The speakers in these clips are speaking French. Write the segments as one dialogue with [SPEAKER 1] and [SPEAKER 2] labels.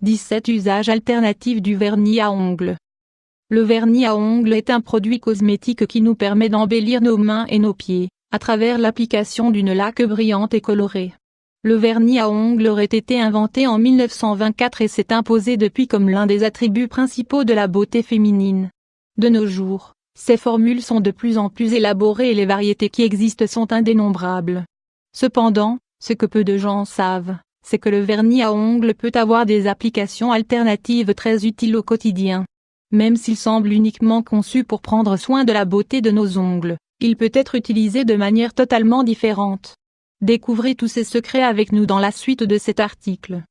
[SPEAKER 1] 17 Usages alternatifs du vernis à ongles. Le vernis à ongles est un produit cosmétique qui nous permet d'embellir nos mains et nos pieds, à travers l'application d'une laque brillante et colorée. Le vernis à ongles aurait été inventé en 1924 et s'est imposé depuis comme l'un des attributs principaux de la beauté féminine. De nos jours, ces formules sont de plus en plus élaborées et les variétés qui existent sont indénombrables. Cependant, ce que peu de gens savent, c'est que le vernis à ongles peut avoir des applications alternatives très utiles au quotidien. Même s'il semble uniquement conçu pour prendre soin de la beauté de nos ongles, il peut être utilisé de manière totalement différente. Découvrez tous ces secrets avec nous dans la suite de cet article.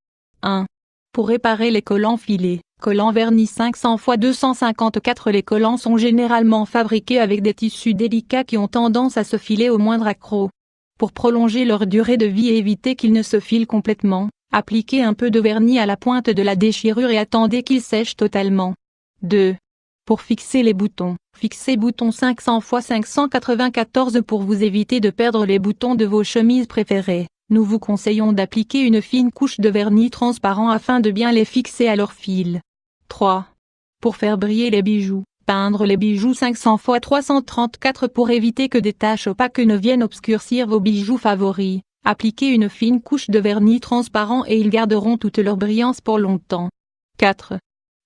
[SPEAKER 1] 1. Pour réparer les collants filés, collants vernis 500 x 254. Les collants sont généralement fabriqués avec des tissus délicats qui ont tendance à se filer au moindre accroc. Pour prolonger leur durée de vie et éviter qu'ils ne se filent complètement, appliquez un peu de vernis à la pointe de la déchirure et attendez qu'il sèche totalement. 2. Pour fixer les boutons, fixez boutons 500 x 594. Pour vous éviter de perdre les boutons de vos chemises préférées, nous vous conseillons d'appliquer une fine couche de vernis transparent afin de bien les fixer à leur fil. 3. Pour faire briller les bijoux, peindre les bijoux 500 x 334. Pour éviter que des taches opaques ne viennent obscurcir vos bijoux favoris, appliquez une fine couche de vernis transparent et ils garderont toute leur brillance pour longtemps. 4.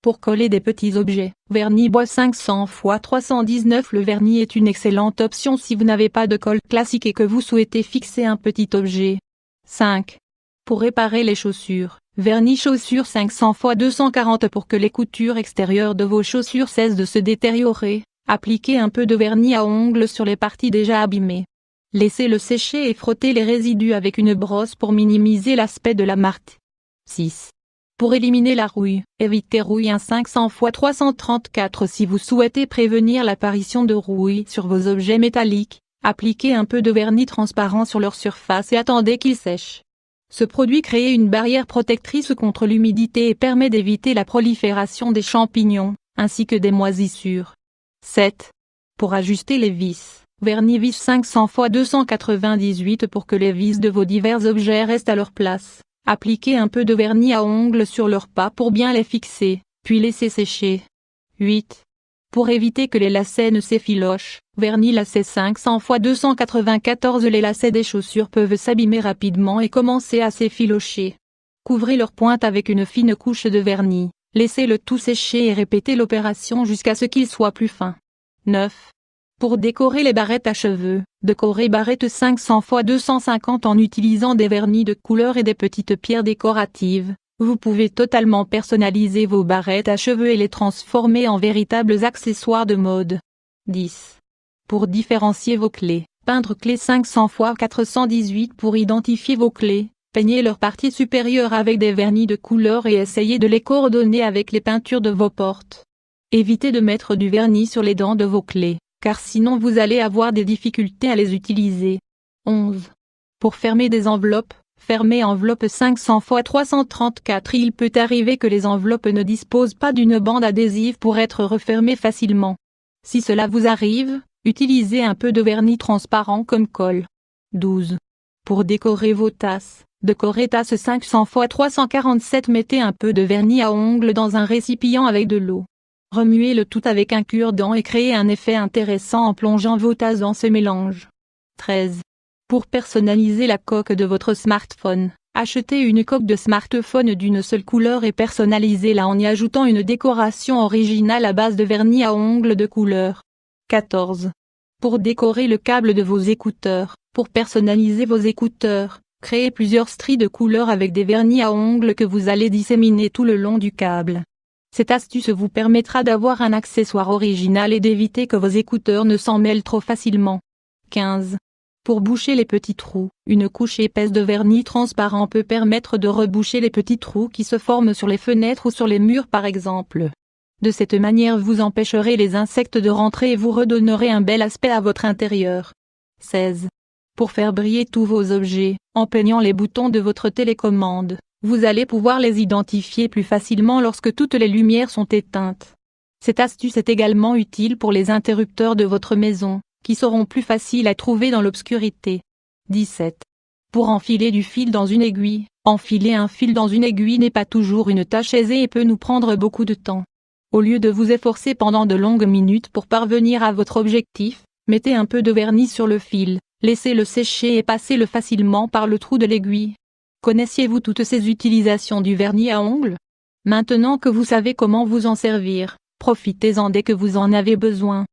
[SPEAKER 1] Pour coller des petits objets, vernis bois 500 x 319. Le vernis est une excellente option si vous n'avez pas de colle classique et que vous souhaitez fixer un petit objet. 5. Pour réparer les chaussures, vernis chaussures 500 x 240. Pour que les coutures extérieures de vos chaussures cessent de se détériorer, appliquez un peu de vernis à ongles sur les parties déjà abîmées. Laissez-le sécher et frottez les résidus avec une brosse pour minimiser l'aspect de la marque. 6. Pour éliminer la rouille, évitez rouille 500 x 334. Si vous souhaitez prévenir l'apparition de rouille sur vos objets métalliques, appliquez un peu de vernis transparent sur leur surface et attendez qu'il sèche. Ce produit crée une barrière protectrice contre l'humidité et permet d'éviter la prolifération des champignons, ainsi que des moisissures. 7. Pour ajuster les vis, vernis vis 500 x 298. Pour que les vis de vos divers objets restent à leur place, appliquez un peu de vernis à ongles sur leurs pas pour bien les fixer, puis laissez sécher. 8. Pour éviter que les lacets ne s'effilochent, vernis lacets 500 x 294. Les lacets des chaussures peuvent s'abîmer rapidement et commencer à s'effilocher. Couvrez leurs pointes avec une fine couche de vernis, laissez le tout sécher et répétez l'opération jusqu'à ce qu'il soit plus fin. 9. Pour décorer les barrettes à cheveux, décorez barrettes 500 x 250 en utilisant des vernis de couleur et des petites pierres décoratives. Vous pouvez totalement personnaliser vos barrettes à cheveux et les transformer en véritables accessoires de mode. 10. Pour différencier vos clés, peindre clés 500 x 418. Pour identifier vos clés, peignez leur partie supérieure avec des vernis de couleur et essayez de les coordonner avec les peintures de vos portes. Évitez de mettre du vernis sur les dents de vos clés, car sinon vous allez avoir des difficultés à les utiliser. 11. Pour fermer des enveloppes, fermez enveloppe 500 x 334. Il peut arriver que les enveloppes ne disposent pas d'une bande adhésive pour être refermées facilement. Si cela vous arrive, utilisez un peu de vernis transparent comme colle. 12. Pour décorer vos tasses, décorez tasses 500 x 347. Mettez un peu de vernis à ongles dans un récipient avec de l'eau. Remuez le tout avec un cure-dent et créez un effet intéressant en plongeant vos tasses dans ce mélange. 13. Pour personnaliser la coque de votre smartphone, achetez une coque de smartphone d'une seule couleur et personnalisez-la en y ajoutant une décoration originale à base de vernis à ongles de couleur. 14. Pour décorer le câble de vos écouteurs, pour personnaliser vos écouteurs, créez plusieurs stries de couleurs avec des vernis à ongles que vous allez disséminer tout le long du câble. Cette astuce vous permettra d'avoir un accessoire original et d'éviter que vos écouteurs ne s'en mêlent trop facilement. 15. Pour boucher les petits trous, une couche épaisse de vernis transparent peut permettre de reboucher les petits trous qui se forment sur les fenêtres ou sur les murs par exemple. De cette manière vous empêcherez les insectes de rentrer et vous redonnerez un bel aspect à votre intérieur. 16. Pour faire briller tous vos objets, en peignant les boutons de votre télécommande, vous allez pouvoir les identifier plus facilement lorsque toutes les lumières sont éteintes. Cette astuce est également utile pour les interrupteurs de votre maison, qui seront plus faciles à trouver dans l'obscurité. 17. Pour enfiler du fil dans une aiguille, enfiler un fil dans une aiguille n'est pas toujours une tâche aisée et peut nous prendre beaucoup de temps. Au lieu de vous efforcer pendant de longues minutes pour parvenir à votre objectif, mettez un peu de vernis sur le fil, laissez-le sécher et passez-le facilement par le trou de l'aiguille. Connaissiez-vous toutes ces utilisations du vernis à ongles? Maintenant que vous savez comment vous en servir, profitez-en dès que vous en avez besoin.